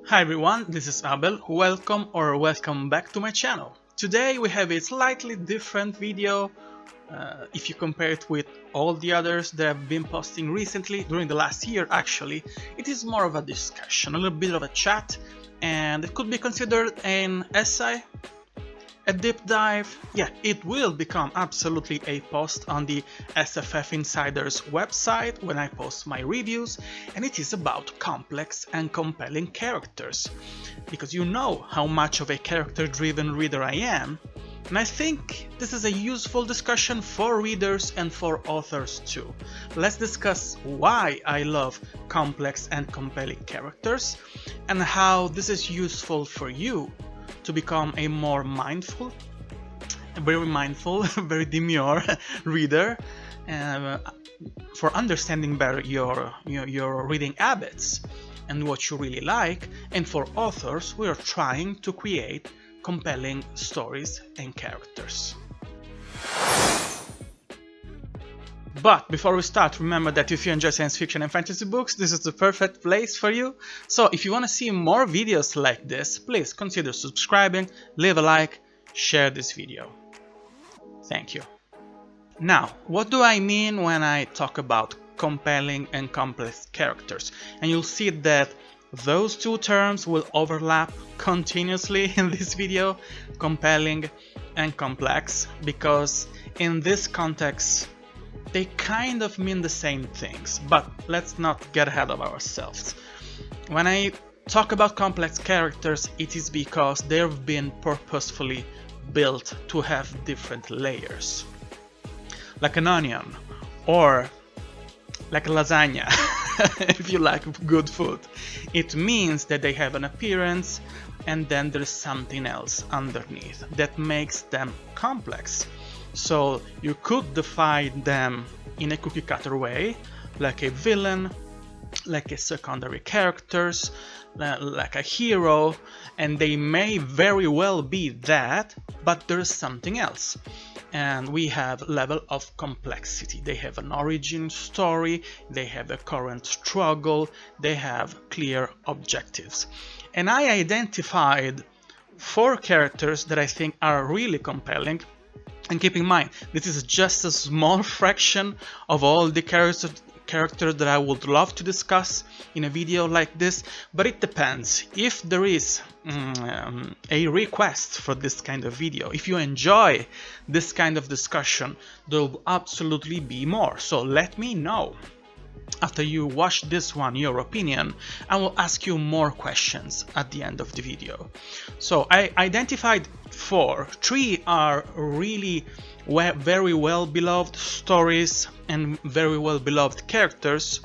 Hi everyone, this is Abel. Welcome back to my channel. Today we have a slightly different video. If you compare it with all the others that I've been posting recently, during the last year actually, it is more of a discussion, a little bit of a chat, and it could be considered an essay, a deep dive. Yeah, it will become absolutely a post on the SFF Insider's website when I post my reviews, and it is about complex and compelling characters, because you know how much of a character-driven reader I am, and I think this is a useful discussion for readers and for authors too. Let's discuss why I love complex and compelling characters, and how this is useful for you to become a more very mindful, very demure reader, for understanding better your reading habits and what you really like, and for authors who are trying to create compelling stories and characters. But before we start, remember that if you enjoy science fiction and fantasy books, this is the perfect place for you. So if you want to see more videos like this, please consider subscribing, leave a like, share this video. Thank you. Now, what do I mean when I talk about compelling and complex characters? And you'll see that those two terms will overlap continuously in this video, compelling and complex, because in this context, they kind of mean the same things, but let's not get ahead of ourselves. When I talk about complex characters, it is because they've been purposefully built to have different layers. Like an onion, or like a lasagna, if you like good food. It means that they have an appearance, and then there's something else underneath that makes them complex. So you could define them in a cookie cutter way, like a villain, like a secondary characters, like a hero, and they may very well be that, but there's something else. And we have level of complexity. They have an origin story, they have a current struggle, they have clear objectives. And I identified 4 characters that I think are really compelling. And keep in mind, this is just a small fraction of all the characters that I would love to discuss in a video like this, but it depends. If there is a request for this kind of video, if you enjoy this kind of discussion, there will absolutely be more. So let me know. After you watch this one, your opinion, I will ask you more questions at the end of the video. So I identified 4. 3 are really very well beloved stories and very well beloved characters,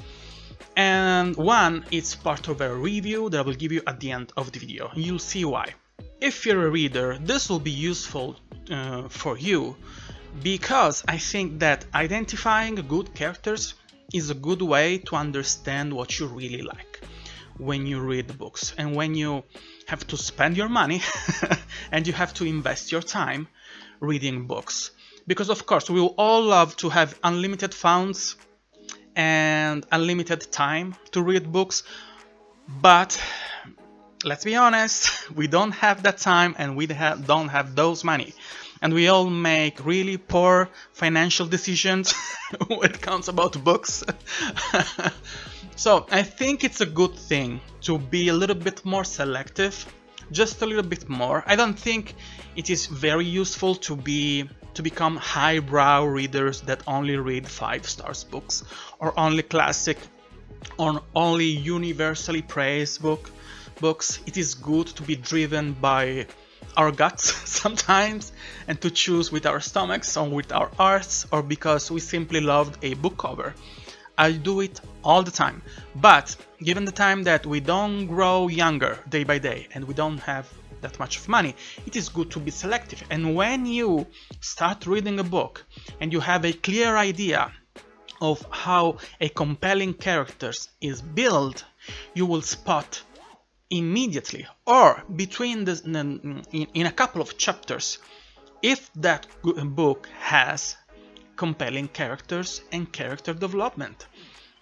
and 1 is part of a review that I will give you at the end of the video. You'll see why. If you're a reader, this will be useful for you, because I think that identifying good characters is a good way to understand what you really like when you read books, and when you have to spend your money and you have to invest your time reading books. Because of course we will all love to have unlimited funds and unlimited time to read books, but let's be honest, we don't have that time, and we don't have those money. And we all make really poor financial decisions when it comes about books. So I think it's a good thing to be a little bit more selective, just a little bit more. I don't think it is very useful to become highbrow readers that only read 5-star books, or only classic, or only universally praised books. It is good to be driven by our guts sometimes, and to choose with our stomachs or with our hearts, or because we simply loved a book cover. I do it all the time, but given the time that we don't grow younger day by day, and we don't have that much of money, it is good to be selective. And when you start reading a book and you have a clear idea of how a compelling character is built, you will spot immediately, or between in a couple of chapters, if that book has compelling characters and character development.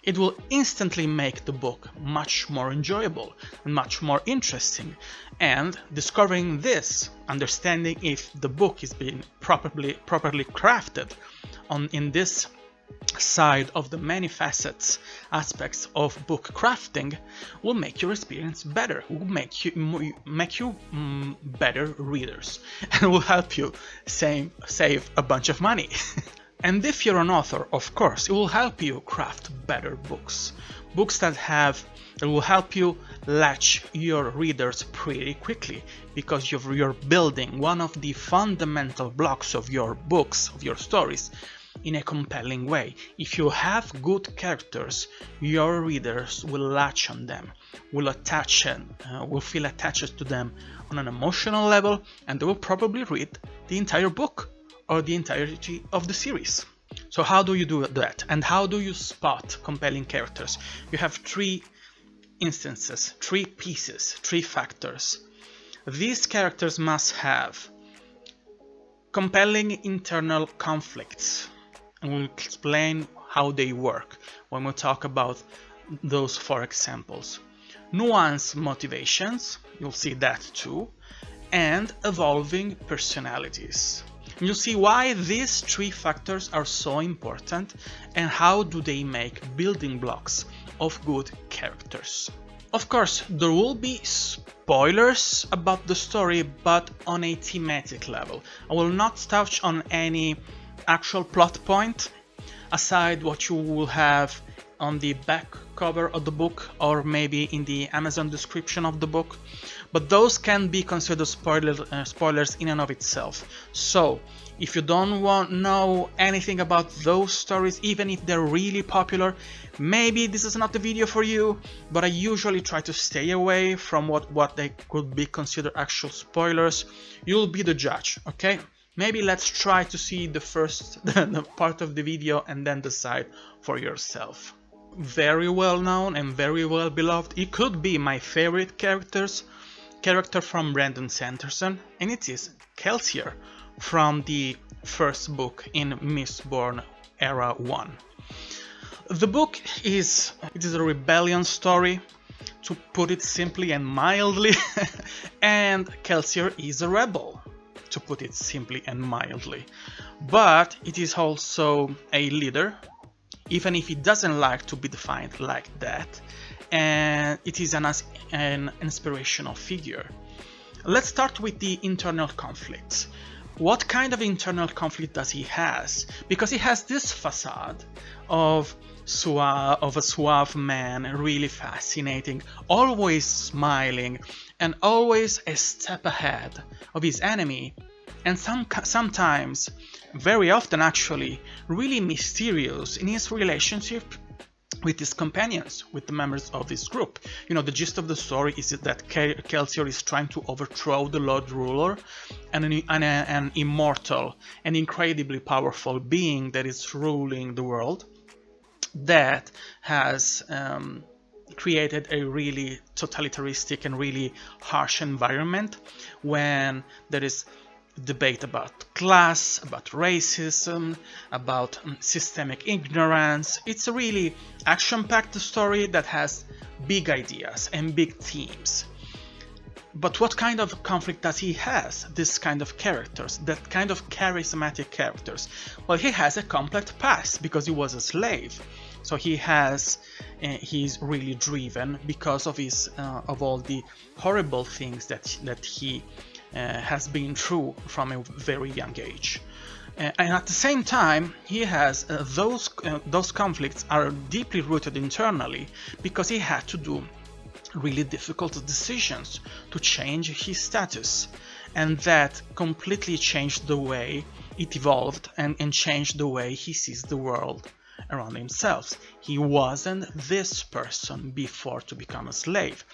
It will instantly make the book much more enjoyable and much more interesting. And discovering this, understanding if the book is being properly crafted in this side of the many facets aspects of book crafting, will make your experience better, will make you better readers, and will help you save a bunch of money. And if you're an author, of course, it will help you craft better books. Books that will help you latch your readers pretty quickly, because you're building one of the fundamental blocks of your books, of your stories, in a compelling way. If you have good characters, your readers will latch on them, will feel attached to them on an emotional level, and they will probably read the entire book or the entirety of the series. So how do you do that? And how do you spot compelling characters? You have three instances, three pieces, three factors. These characters must have compelling internal conflicts, and we'll explain how they work when we talk about those four examples. Nuanced motivations, you'll see that too, and evolving personalities. You'll see why these three factors are so important and how do they make building blocks of good characters. Of course, there will be spoilers about the story, but on a thematic level. I will not touch on any actual plot point aside what you will have on the back cover of the book or maybe in the Amazon description of the book, but those can be considered spoilers in and of itself. So if you don't want to know anything about those stories, even if they're really popular, maybe this is not the video for you, but I usually try to stay away from what they could be considered actual spoilers. You'll be the judge, okay? Maybe let's try to see the first part of the video and then decide for yourself. Very well known and very well beloved. It could be my favorite character from Brandon Sanderson, and it is Kelsier from the first book in Mistbors Era 1. The book is a rebellion story, to put it simply and mildly, and Kelsier is a rebel, to put it simply and mildly. But it is also a leader, even if he doesn't like to be defined like that, and it is an inspirational figure. Let's start with the internal conflicts. What kind of internal conflict does he has? Because he has this facade of a suave man, really fascinating, always smiling, and always a step ahead of his enemy, and sometimes, very often actually, really mysterious in his relationship with his companions, with the members of his group. You know, the gist of the story is that Kelsier is trying to overthrow the Lord Ruler, and an immortal and incredibly powerful being that is ruling the world, that has created a really totalitarianistic and really harsh environment when there is debate about class, about racism, about systemic ignorance. It's a really action-packed story that has big ideas and big themes. But what kind of conflict does he has? This kind of characters, that kind of charismatic characters. Well, he has a complex past because he was a slave. So he's really driven because of all the horrible things that he has been through from a very young age. And at the same time, he has those conflicts are deeply rooted internally because he had to do really difficult decisions to change his status, and that completely changed the way it evolved and changed the way he sees the world around himself. He wasn't this person before to become a slave,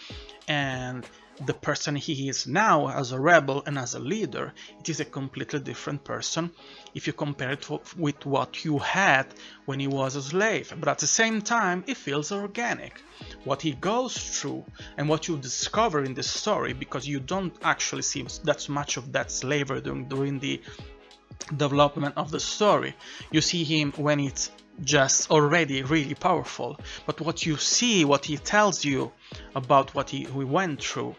and the person he is now as a rebel and as a leader, it is a completely different person if you compare it with what you had when he was a slave. But at the same time, it feels organic. What he goes through and what you discover in the story, because you don't actually see that much of that slavery during the development of the story. You see him when it's just already really powerful, but what you see, what he tells you about what he went through,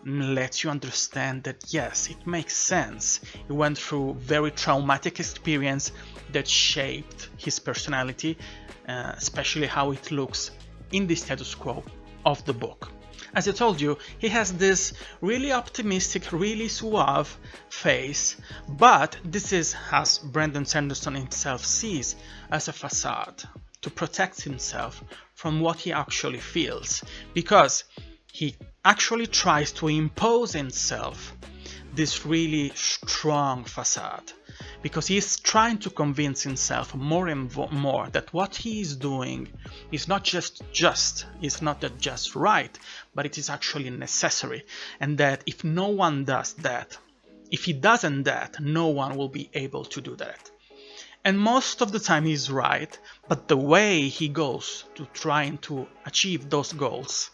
lets you understand that yes, it makes sense. He went through very traumatic experience that shaped his personality, especially how it looks in the status quo of the book. As I told you, he has this really optimistic, really suave face, but this is, as Brandon Sanderson himself sees, as a facade to protect himself from what he actually feels, because he actually tries to impose himself this really strong facade, because he's trying to convince himself more and more that what he is doing is not just right, but it is actually necessary, and that if no one does that, if he doesn't that, no one will be able to do that. And most of the time he's right, but the way he goes to trying to achieve those goals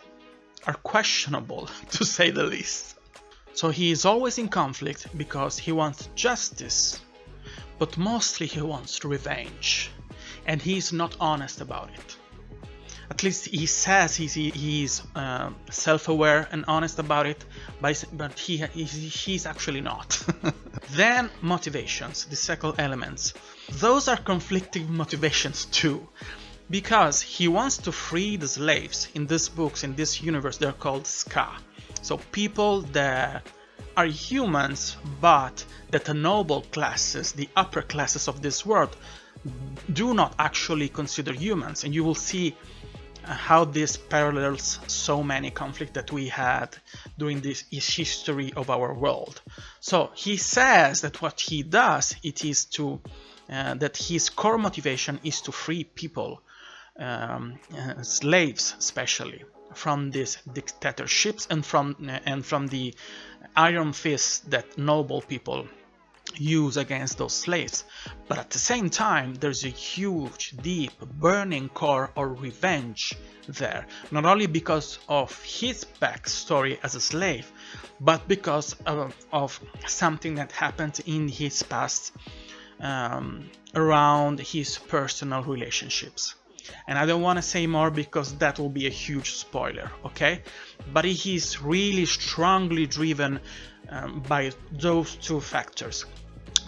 are questionable, to say the least. So he is always in conflict because he wants justice, but mostly he wants revenge, and he's not honest about it. At least he says he's self-aware and honest about it, but he's actually not. Then motivations, the second elements. Those are conflicting motivations too, because he wants to free the slaves. In these books, in this universe, they're called ska. So people that are humans, but that the noble classes, the upper classes of this world, do not actually consider humans. And you will see how this parallels so many conflicts that we had during this history of our world. So he says that what he does, it is to that his core motivation is to free people, slaves especially, from these dictatorships and from the iron fist that noble people use against those slaves. But at the same time, there's a huge, deep, burning core of revenge there, not only because of his backstory as a slave, but because of something that happened in his past around his personal relationships. And I don't want to say more because that will be a huge spoiler, okay? But he is really strongly driven by those two factors: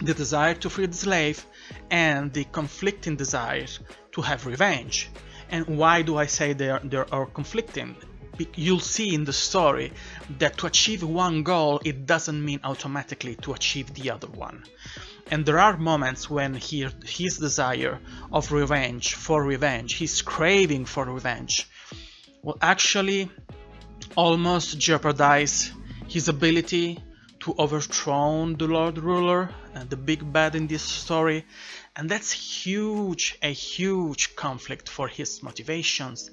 the desire to free the slave and the conflicting desire to have revenge. And why do I say they are conflicting? You'll see in the story that to achieve one goal, it doesn't mean automatically to achieve the other one. And there are moments when his desire of revenge, his craving for revenge, will actually almost jeopardize his ability to overthrow the Lord Ruler, the big bad in this story. And that's a huge conflict for his motivations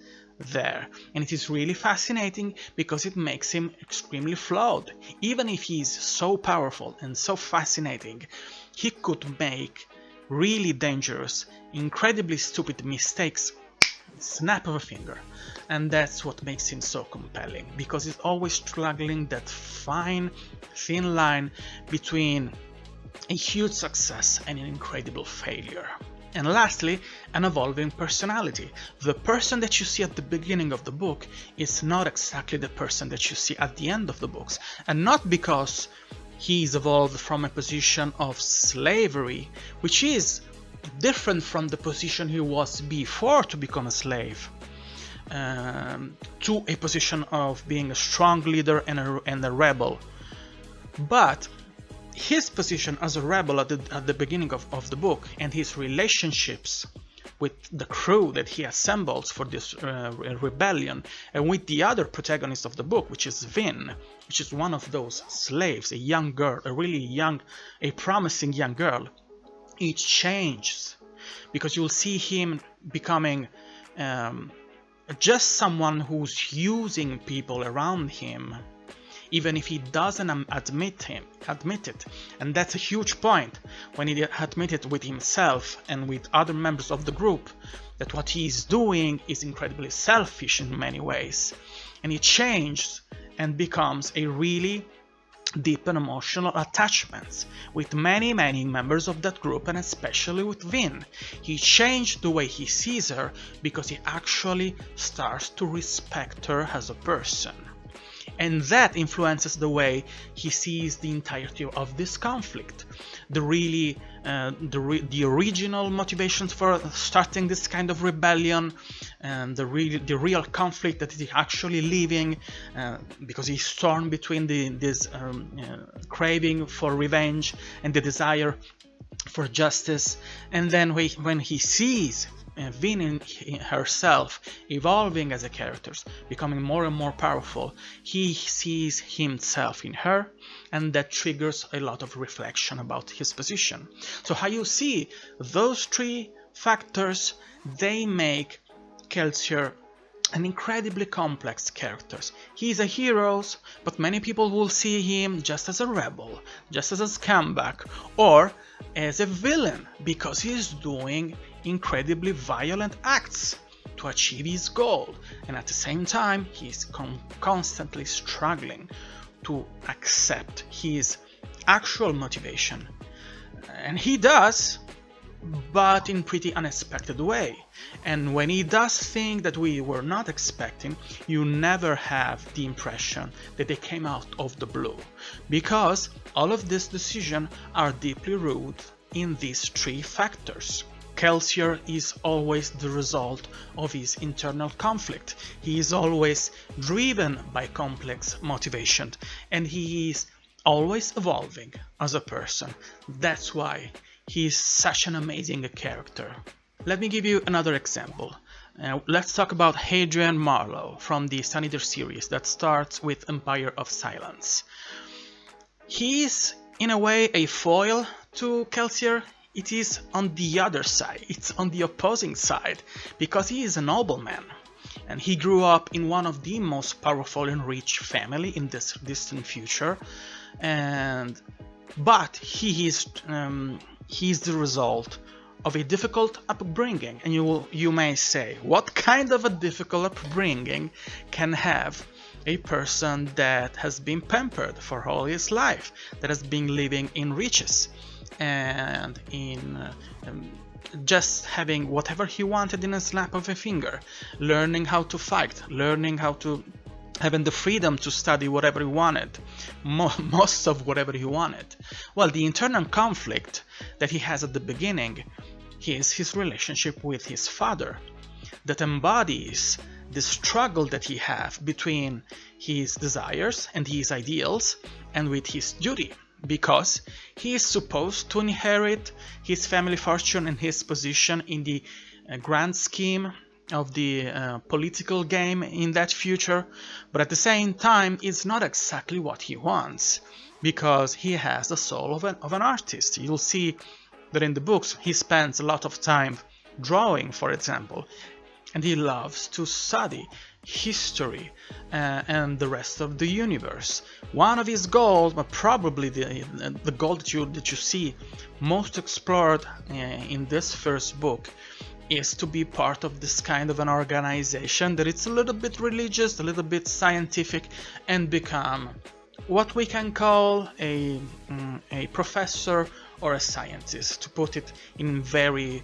there. And it is really fascinating because it makes him extremely flawed. Even if he's so powerful and so fascinating, he could make really dangerous, incredibly stupid mistakes, snap of a finger. And that's what makes him so compelling, because he's always struggling that fine, thin line between a huge success and an incredible failure. And lastly, an evolving personality. The person that you see at the beginning of the book is not exactly the person that you see at the end of the books, and not because he's evolved from a position of slavery, which is different from the position he was before to become a slave, to a position of being a strong leader and a rebel. But his position as a rebel at the beginning of the book, and his relationships with the crew that he assembles for this rebellion, and with the other protagonist of the book, which is Vin, which is one of those slaves, a young girl, a promising young girl, it changes, because you'll see him becoming just someone who's using people around him, even if he doesn't admit it. And that's a huge point when he admitted with himself and with other members of the group that what he's doing is incredibly selfish in many ways. And he changes and becomes a really deep and emotional attachments with many members of that group, and especially with Vin. He changed the way he sees her because he actually starts to respect her as a person. And that influences the way he sees the entirety of this conflict. The original motivations for starting this kind of rebellion, and the real conflict that he's actually living, because he's torn between this craving for revenge and the desire for justice. And then when he sees Vin in herself evolving as a character, becoming more and more powerful, he sees himself in her, and that triggers a lot of reflection about his position. So how you see those three factors, they make Kelsier an incredibly complex character. He's a hero, but many people will see him just as a rebel, just as a scumbag, or as a villain, because he's doing incredibly violent acts to achieve his goal, and at the same time he's constantly struggling to accept his actual motivation. And he does, but in pretty unexpected way. And when he does things that we were not expecting, you never have the impression that they came out of the blue, because all of these decisions are deeply rooted in these three factors. Kelsier is always the result of his internal conflict. He is always driven by complex motivation, and he is always evolving as a person. That's why he is such an amazing character. Let me give you another example. Let's talk about Hadrian Marlowe from the Sun Eater series that starts with Empire of Silence. He is in a way a foil to Kelsier. It is on the other side, it's on the opposing side, because he is a nobleman, and he grew up in one of the most powerful and rich family in this distant future, but he is the result of a difficult upbringing. And you may say, what kind of a difficult upbringing can have a person that has been pampered for all his life, that has been living in riches and in just having whatever he wanted in a snap of a finger, learning how to fight, learning how to having the freedom to study whatever he wanted, most of whatever he wanted. Well, the internal conflict that he has at the beginning is his relationship with his father, that embodies the struggle that he has between his desires and his ideals and with his duty, because he is supposed to inherit his family fortune and his position in the grand scheme of the political game in that future, but at the same time it's not exactly what he wants, because he has the soul of an artist. You'll see that in the books he spends a lot of time drawing, for example, and he loves to study history and the rest of the universe. One of his goals, but probably the goal that you see most explored in this first book, is to be part of this kind of an organization that it's a little bit religious, a little bit scientific, and become what we can call a professor or a scientist, to put it in very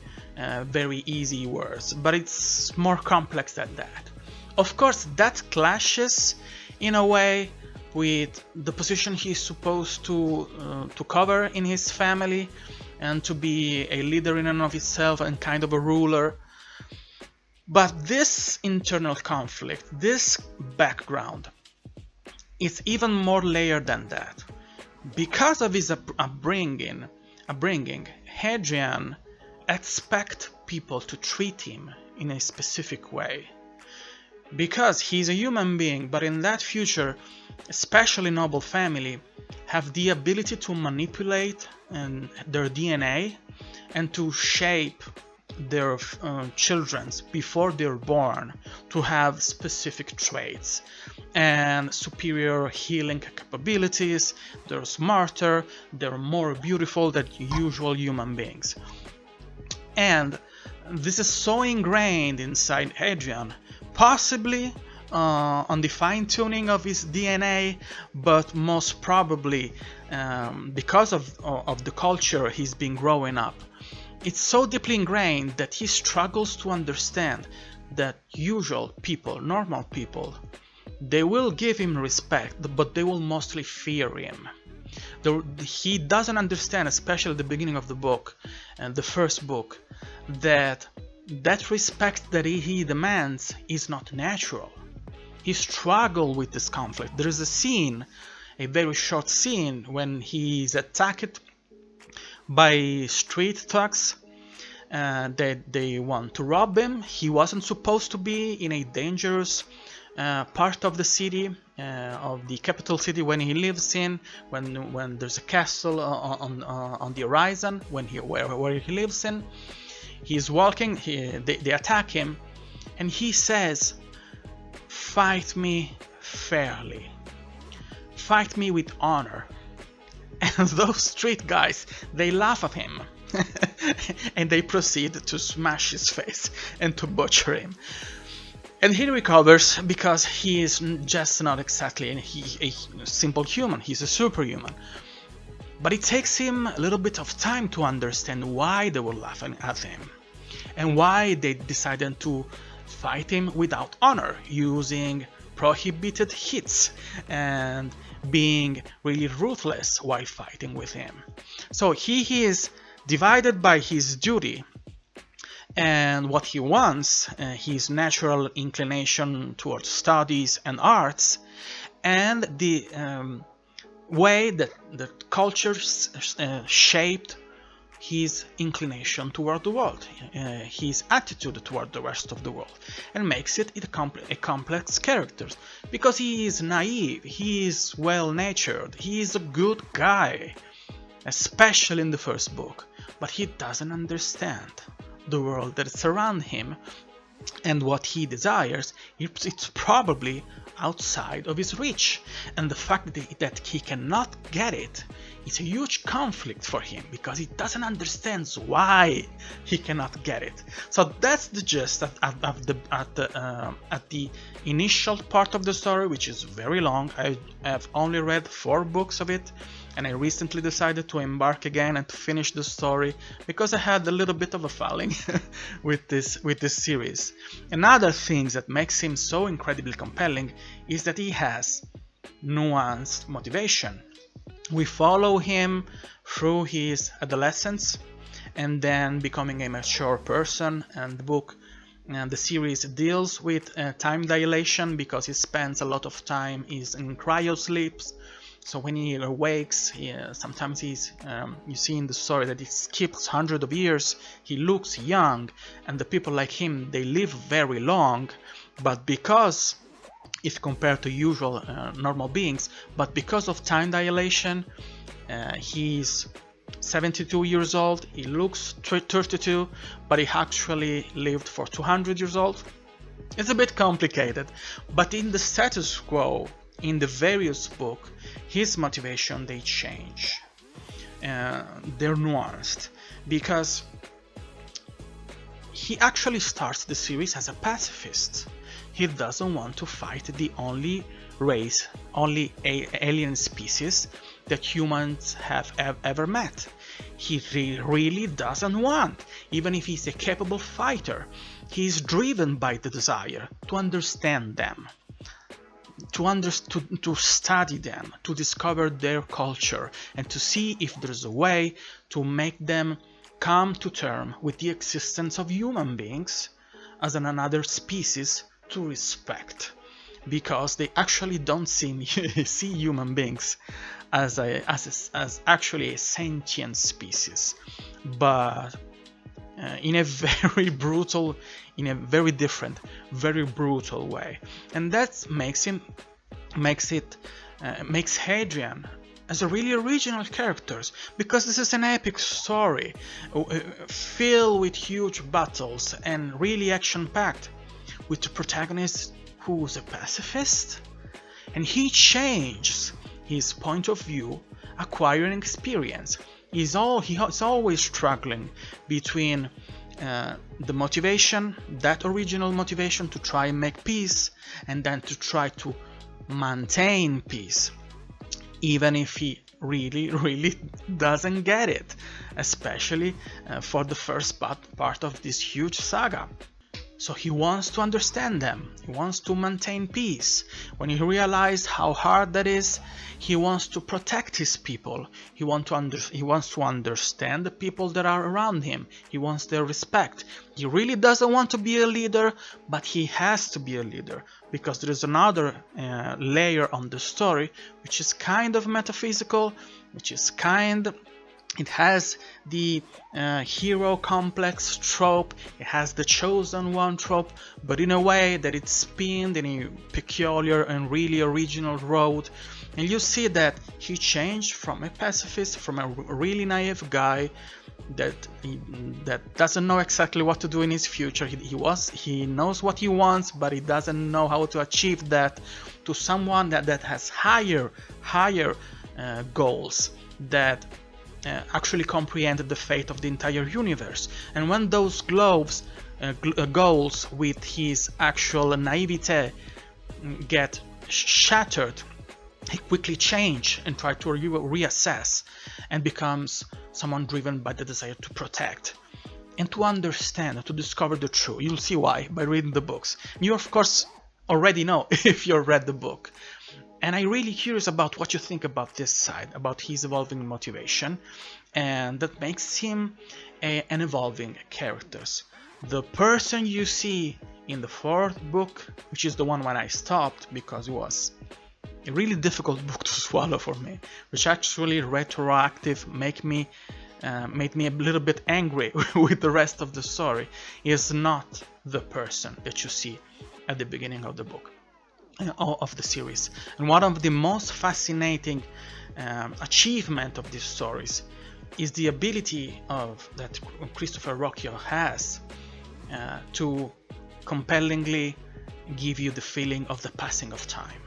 easy words, but it's more complex than that. Of course, that clashes in a way with the position he's supposed to cover in his family, and to be a leader in and of itself and kind of a ruler. But this internal conflict, this background, is even more layered than that. Because of his upbringing, Hadrian expects people to treat him in a specific way. Because he's a human being, but in that future, especially noble family, have the ability to manipulate their DNA and to shape their children before they're born to have specific traits and superior healing capabilities. They're smarter, they're more beautiful than usual human beings. And this is so ingrained inside Hadrian, possibly on the fine-tuning of his DNA, but most probably because of the culture he's been growing up. It's so deeply ingrained that he struggles to understand that usual people, normal people, they will give him respect, but they will mostly fear him. He doesn't understand, especially at the beginning of the book, the first book, that respect that he demands is not natural. He struggles with this conflict. There is a scene, a very short scene, when he is attacked by street thugs. They want to rob him. He wasn't supposed to be in a dangerous part of the city, of the capital city, when he lives in, when there's a castle on the horizon, where he lives in. He's walking, they attack him, and he says, "Fight me fairly. Fight me with honor." And those street guys, they laugh at him. And they proceed to smash his face and to butcher him. And he recovers because he is just not exactly a simple human, he's a superhuman. But it takes him a little bit of time to understand why they were laughing at him and why they decided to fight him without honor, using prohibited hits and being really ruthless while fighting with him. So he is divided by his duty and what he wants, his natural inclination towards studies and arts, and the way that the culture shaped his inclination toward the world, his attitude toward the rest of the world, and makes it a complex character, because he is naive, he is well-natured, he is a good guy, especially in the first book, but he doesn't understand the world that surrounds him, and what he desires, it's probably outside of his reach, and the fact that he cannot get it is a huge conflict for him, because he doesn't understand why he cannot get it. So that's the gist at the initial part of the story, which is very long. I have only read 4 books of it, and I recently decided to embark again and to finish the story because I had a little bit of a falling with this series. Another thing that makes him so incredibly compelling is that he has nuanced motivation. We follow him through his adolescence and then becoming a mature person, and the series deals with time dilation because he spends a lot of time in cryosleeps. So when he awakes, sometimes you see in the story that he skips hundreds of years, he looks young, and the people like him, they live very long, but because, if compared to usual normal beings, but because of time dilation, he's 72 years old, he looks 32, but he actually lived for 200 years old. It's a bit complicated, but in the status quo, in the various books, his motivation, they change. They're nuanced, because he actually starts the series as a pacifist. He doesn't want to fight the only alien species that humans have ever met. He really doesn't want, even if he's a capable fighter, he's driven by the desire to understand them, to study them, to discover their culture, and to see if there's a way to make them come to terms with the existence of human beings as another species to respect, because they actually don't see human beings as actually a sentient species, but in a very brutal, in a very different, very brutal way. And that makes Hadrian as a really original characters, because this is an epic story filled with huge battles and really action-packed, with the protagonist who's a pacifist, and he changes his point of view, acquiring experience. He's always struggling between the motivation, that original motivation to try and make peace, and then to try to maintain peace, even if he really doesn't get it, especially for the first part of this huge saga. So he wants to understand them, he wants to maintain peace. When he realizes how hard that is, he wants to protect his people, he wants to understand the people that are around him, he wants their respect. He really doesn't want to be a leader, but he has to be a leader, because there is another layer on the story which is kind of metaphysical, which is it has the hero complex trope, it has the chosen one trope, but in a way that it's spinned in a peculiar and really original road. And you see that he changed from a pacifist, from a really naive guy that doesn't know exactly what to do in his future. He knows what he wants, but he doesn't know how to achieve that, to someone that has higher goals, that actually comprehended the fate of the entire universe. And when those goals with his actual naivete get shattered, he quickly changes and tries to reassess and becomes someone driven by the desire to protect and to understand, to discover the truth. You'll see why by reading the books. You of course already know if you read the book. And I'm really curious about what you think about this side, about his evolving motivation, and that makes him an evolving character. The person you see in the fourth book, which is the one when I stopped because it was a really difficult book to swallow for me, which actually retroactive made me a little bit angry with the rest of the story, is not the person that you see at the beginning of the book, of the series. And one of the most fascinating achievement of these stories is the ability that Christopher Rocchio has to compellingly give you the feeling of the passing of time,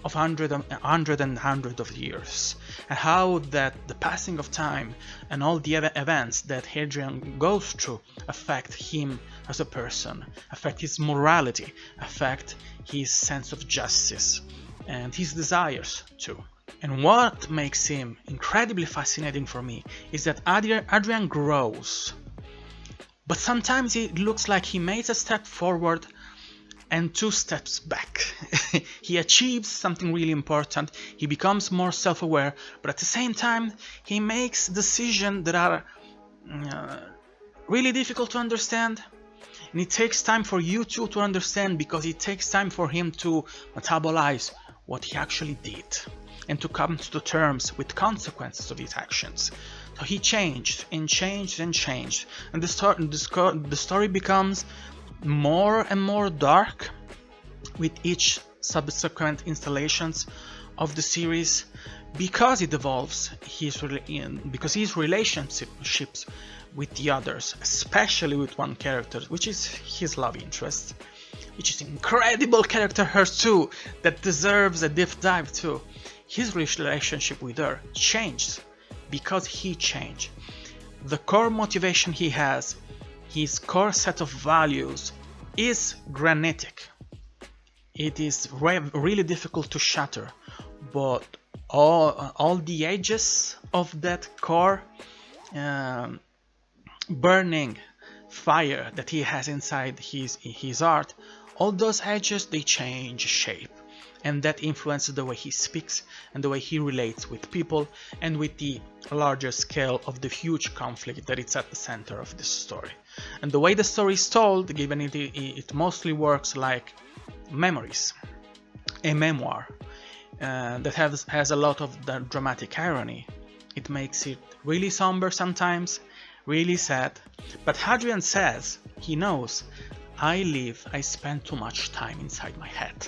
of hundreds of years, and how that the passing of time and all the events that Hadrian goes through affect him as a person, affect his morality, affect his sense of justice and his desires too. And what makes him incredibly fascinating for me is that Hadrian grows, but sometimes it looks like he makes a step forward and 2 steps back. He achieves something really important, he becomes more self-aware, but at the same time he makes decisions that are really difficult to understand. And it takes time for you too to understand, because it takes time for him to metabolize what he actually did and to come to terms with consequences of his actions. So he changed and changed and changed, and the story becomes more and more dark with each subsequent installations of the series, because it evolves because his relationships with the others, especially with one character, which is his love interest, which is an incredible character her too, that deserves a deep dive too. His relationship with her changed because he changed. The core motivation he has, his core set of values, is granitic. It is really difficult to shatter, but all the edges of that core burning fire that he has inside his art, all those edges, they change shape, and that influences the way he speaks and the way he relates with people and with the larger scale of the huge conflict that is at the center of this story. And the way the story is told, given it mostly works like memories, a memoir that has a lot of the dramatic irony. It makes it really somber sometimes, really sad. But Hadrian says he knows, I spend too much time inside my head.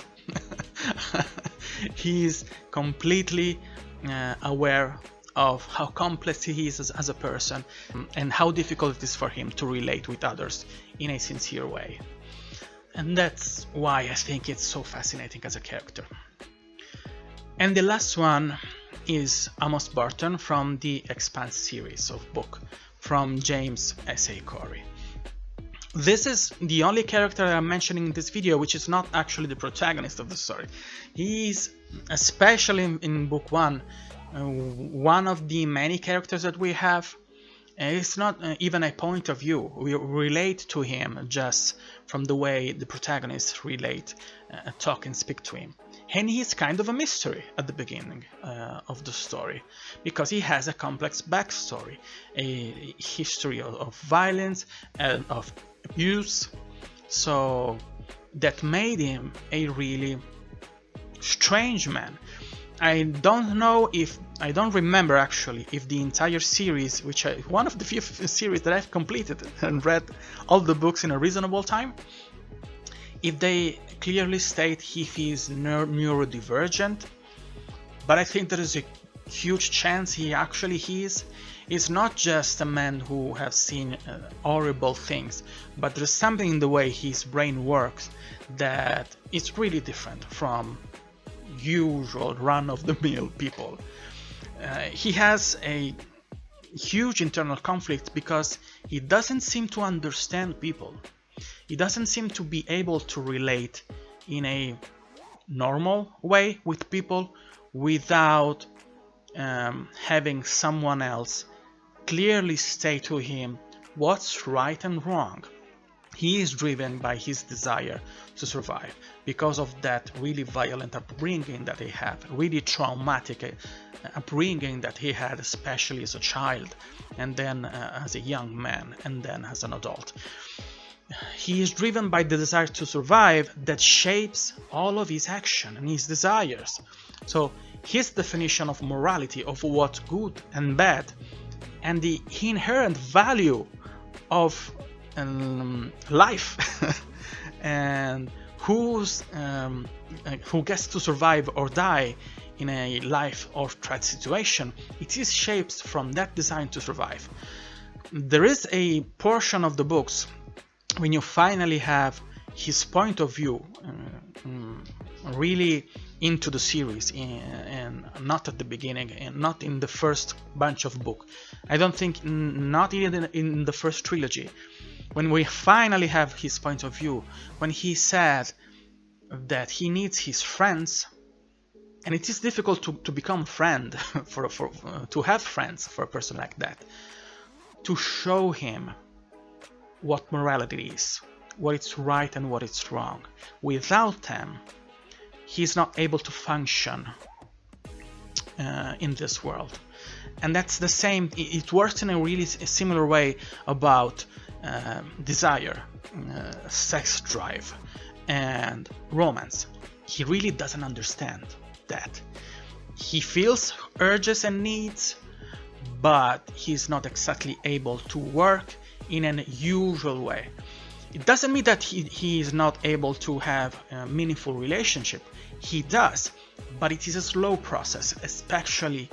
He is completely aware of how complex he is as a person and how difficult it is for him to relate with others in a sincere way. And that's why I think it's so fascinating as a character. And the last one is Amos Burton from the Expanse series of book from James S.A. Corey. This is the only character I'm mentioning in this video which is not actually the protagonist of the story. He's, especially in book 1, one of the many characters that we have. It's not even a point of view. We relate to him just from the way the protagonists relate, talk and speak to him. And he's kind of a mystery at the beginning of the story, because he has a complex backstory, a history of violence and of abuse, so that made him a really strange man. I don't remember actually if the entire series, which one of the few series that I've completed and read all the books in a reasonable time, if they clearly state if he's neurodivergent, but I think there is a huge chance he actually is. He's not just a man who has seen horrible things, but there's something in the way his brain works that is really different from usual run-of-the-mill people. He has a huge internal conflict because he doesn't seem to understand people. He doesn't seem to be able to relate in a normal way with people without having someone else clearly state to him what's right and wrong. He is driven by his desire to survive because of that really violent upbringing that he had, really traumatic upbringing that he had, especially as a child, and then as a young man, and then as an adult. He is driven by the desire to survive that shapes all of his action and his desires. So his definition of morality, of what's good and bad, and the inherent value of life and who gets to survive or die in a life or threat situation, it is shaped from that desire to survive. There is a portion of the books when you finally have his point of view really into the series, and not at the beginning, and not in the first bunch of books. I don't think, not even in the first trilogy. When we finally have his point of view, when he said that he needs his friends, and it is difficult to become friend, to have friends for a person like that, to show him what morality is, what is right and what is wrong. Without them, he's not able to function in this world. And that's the same, it works in a really similar way about desire, sex drive, and romance. He really doesn't understand that. He feels urges and needs, but he's not exactly able to work in an usual way. It doesn't mean that he is not able to have a meaningful relationship. He does, but it is a slow process, especially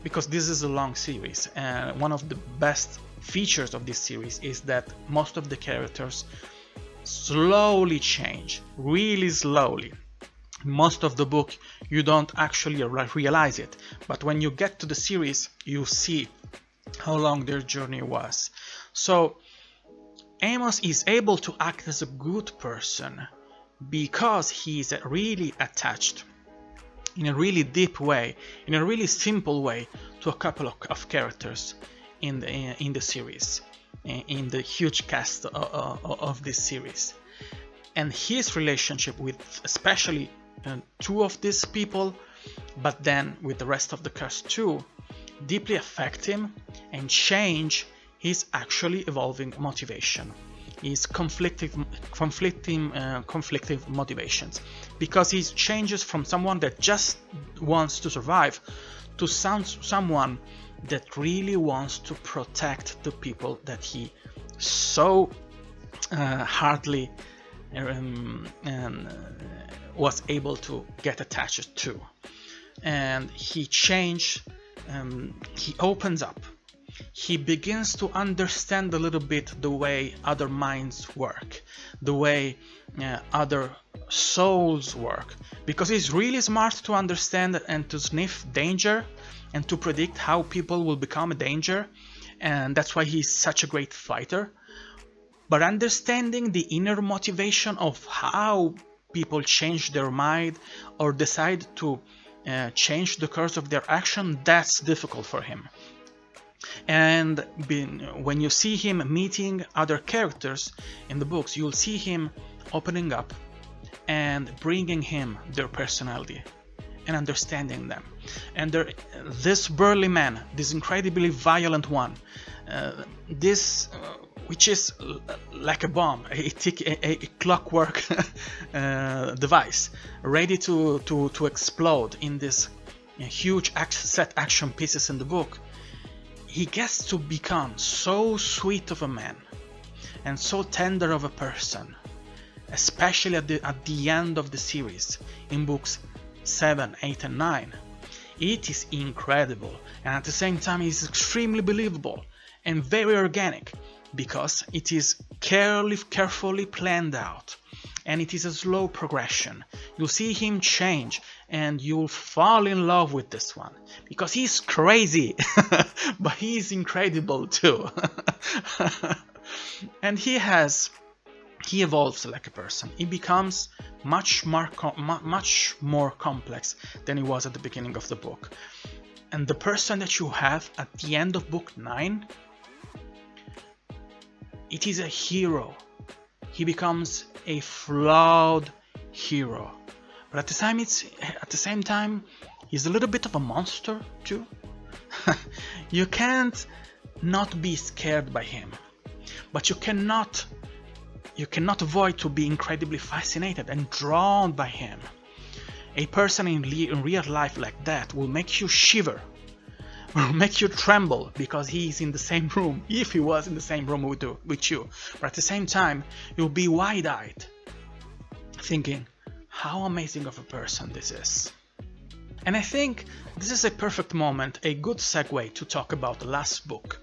because this is a long series. One of the best features of this series is that most of the characters slowly change, really slowly. Most of the book you don't actually realize it, but when you get to the series you see how long their journey was. So Amos is able to act as a good person because he is really attached in a really deep way, in a really simple way, to a couple of characters in the series, in the huge cast of this series. And his relationship with especially two of these people, but then with the rest of the cast too, deeply affect him and change his actually evolving motivation, his conflicting motivations, because he changes from someone that just wants to survive to someone that really wants to protect the people that he so hardly was able to get attached to. And he changed, he opens up, he begins to understand a little bit the way other minds work, the way other souls work, because he's really smart to understand and to sniff danger and to predict how people will become a danger, and that's why he's such a great fighter. but understanding the inner motivation of how people change their mind or decide to change the course of their action, that's difficult for him. And when you see him meeting other characters in the books, you'll see him opening up and bringing him their personality and understanding them. And this burly man, this incredibly violent one, which is like a bomb, a clockwork device, ready to explode in this huge set action pieces in the book. He gets to become so sweet of a man and so tender of a person, especially at the end of the series in books 7, 8 and 9. It is incredible, and at the same time it is extremely believable and very organic, because it is carefully planned out, and it is a slow progression. You'll see him change and you'll fall in love with this one, because he's crazy but he's incredible too. And he evolves like a person. He becomes much more complex than he was at the beginning of the book. And the person that you have at the end of book 9, it is a hero. He becomes a flawed hero, but at the same time he's a little bit of a monster too. You can't not be scared by him, but you cannot avoid to be incredibly fascinated and drawn by him. A person in real life like that will make you shiver, will make you tremble, because he's in the same room, if he was in the same room with you. But at the same time, you'll be wide-eyed, thinking, how amazing of a person this is. And I think this is a perfect moment, a good segue to talk about the last book,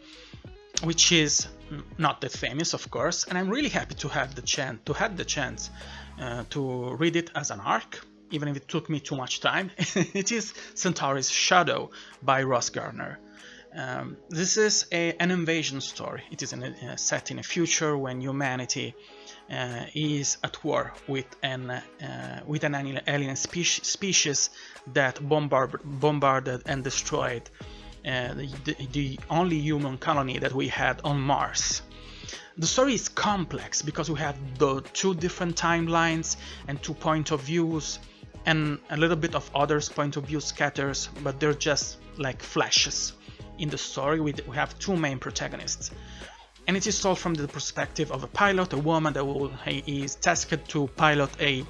which is not that famous, of course, and I'm really happy to have the chance to read it as an arc, even if it took me too much time. It is Centauri's Shadow by Garner. This is an invasion story. It is set in a future when humanity is at war with an alien species that bombarded and destroyed the only human colony that we had on Mars. The story is complex because we have the two different timelines and 2 point of views, and a little bit of others' point of view scatters, but they're just like flashes in the story. We have 2 main protagonists, and it is told from the perspective of a pilot, a woman that is tasked to pilot a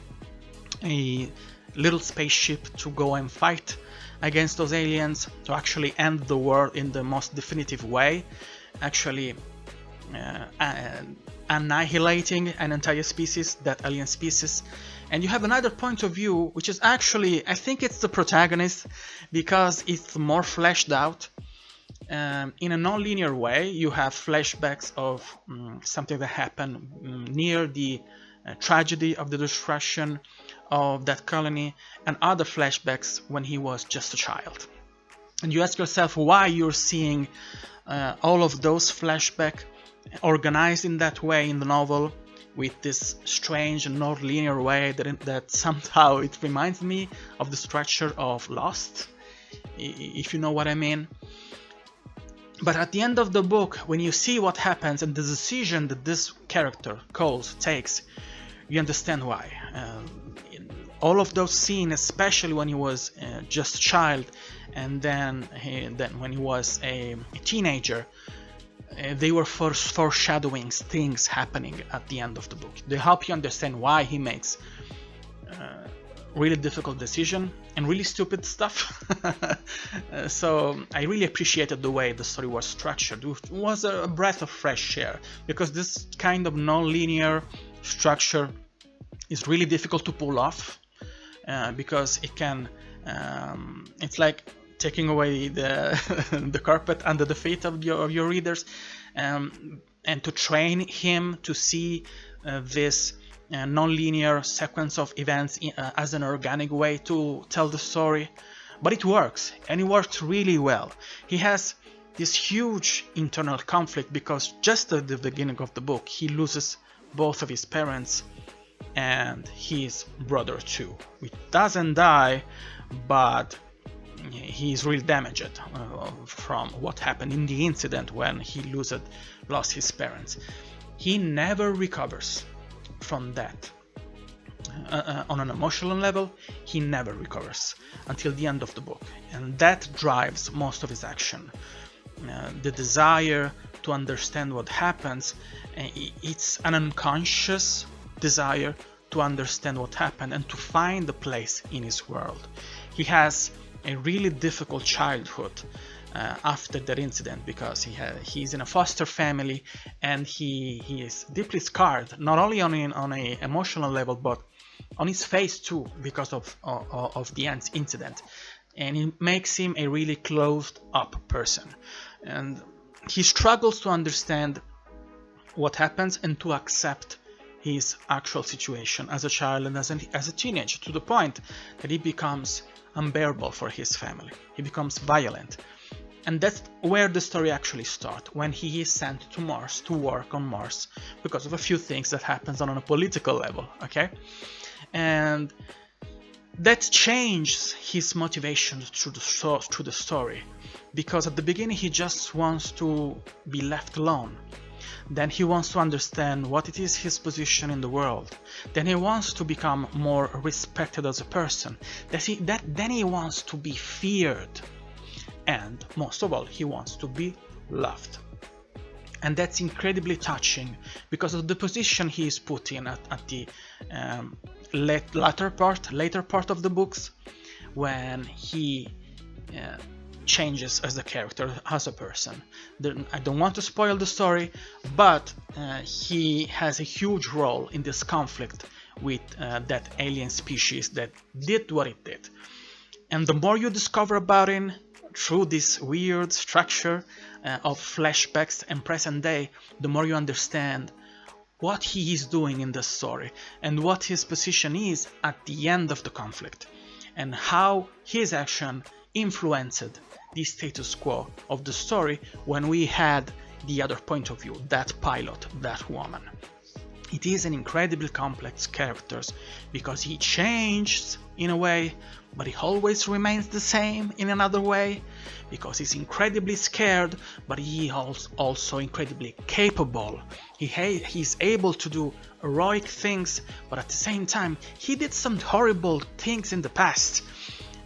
little spaceship to go and fight against those aliens, to actually end the world in the most definitive way, actually annihilating an entire species, that alien species. And you have another point of view, which is actually, I think it's the protagonist, because it's more fleshed out. In a non-linear way, you have flashbacks of something that happened near the tragedy of the destruction of that colony, and other flashbacks when he was just a child. And you ask yourself why you're seeing all of those flashbacks organized in that way in the novel, with this strange and non-linear way that somehow it reminds me of the structure of Lost, if you know what I mean. But at the end of the book, when you see what happens and the decision that this character, Coles, takes, you understand why. All of those scenes, especially when he was just a child, and then when he was a teenager, they were foreshadowing things happening at the end of the book. They help you understand why he makes really difficult decision and really stupid stuff. So I really appreciated the way the story was structured. It was a breath of fresh air, because this kind of non-linear structure is really difficult to pull off, because it can it's like taking away the carpet under the feet of your readers, and to train him to see this non-linear sequence of events as an organic way to tell the story. But it works, and it works really well. He has this huge internal conflict, because just at the beginning of the book he loses both of his parents and his brother too. He doesn't die, but he's really damaged from what happened in the incident when he lost his parents. He never recovers from that. On an emotional level, he never recovers until the end of the book, and that drives most of his action. The desire to understand what happens, it's an unconscious desire to understand what happened and to find a place in his world. He has a really difficult childhood after that incident, because he's in a foster family, and he is deeply scarred, not only on an emotional level but on his face too, because of the incident, and it makes him a really closed up person, and he struggles to understand what happens and to accept his actual situation as a child and as a teenager, to the point that he becomes unbearable for his family. He becomes violent. And that's where the story actually starts, when he is sent to Mars to work on Mars because of a few things that happens on a political level, okay? And that changes his motivation through the story, because at the beginning he just wants to be left alone. Then he wants to understand what it is his position in the world. Then he wants to become more respected as a person. Then he wants to be feared. And most of all, he wants to be loved. And that's incredibly touching because of the position he is put in at the later part of the books, when he changes as a character, as a person. I don't want to spoil the story, but he has a huge role in this conflict with that alien species that did what it did. And the more you discover about him through this weird structure of flashbacks and present day, the more you understand what he is doing in the story and what his position is at the end of the conflict, and how his action influenced the status quo of the story when we had the other point of view, that pilot, that woman. It is an incredibly complex character because he changes in a way, but he always remains the same in another way, because he's incredibly scared, but he is also incredibly capable. He's able to do heroic things, but at the same time he did some horrible things in the past.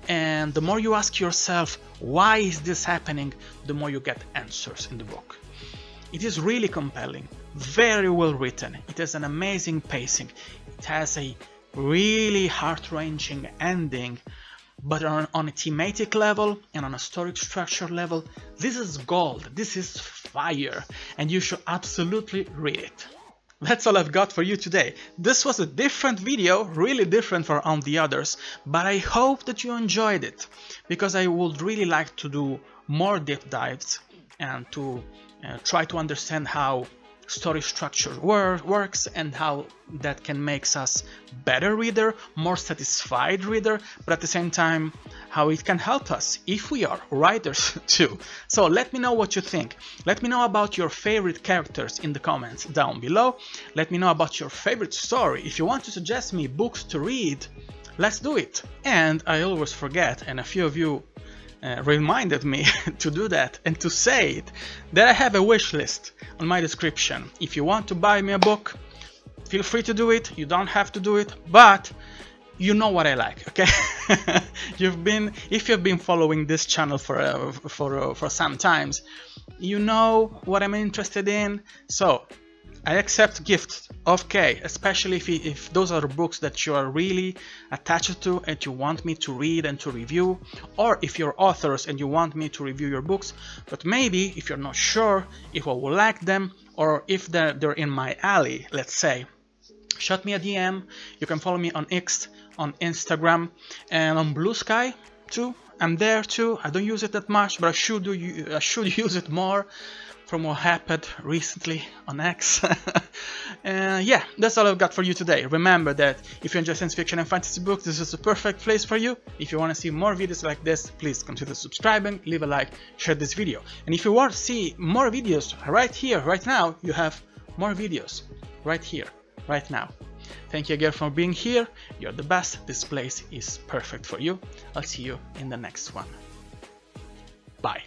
And the more you ask yourself, why is this happening, the more you get answers in the book. It is really compelling, very well written, it has an amazing pacing, it has a really heart-wrenching ending, but on a thematic level and on a story structure level, this is gold, this is fire, and you should absolutely read it. That's all I've got for you today. This was a different video, really different from the others, but I hope that you enjoyed it, because I would really like to do more deep dives and to try to understand how story structure works and how that can make us better reader, more satisfied reader, but at the same time how it can help us if we are writers too. So let me know what you think. Let me know about your favorite characters in the comments down below. Let me know about your favorite story. If you want to suggest me books to read, let's do it. And I always forget, and a few of you reminded me to do that and to say it, that I have a wish list on my description. If you want to buy me a book, feel free to do it. You don't have to do it, but you know what I like, okay? If you've been following this channel for some times, you know what I'm interested in. So I accept gifts, okay, especially if those are books that you are really attached to and you want me to read and to review, or if you're authors and you want me to review your books, but maybe if you're not sure if I will like them or if they're in my alley, let's say, shoot me a DM. You can follow me on X, on Instagram, and on Blue Sky too. I'm there too. I don't use it that much, but I should use it more from what happened recently on X. Yeah, that's all I've got for you today. Remember that if you enjoy science fiction and fantasy books, this is the perfect place for you. If you want to see more videos like this, please consider subscribing, leave a like, share this video. And if you want to see more videos right here, right now, you have more videos right here, right now. Thank you again for being here. You're the best. This place is perfect for you. I'll see you in the next one. Bye.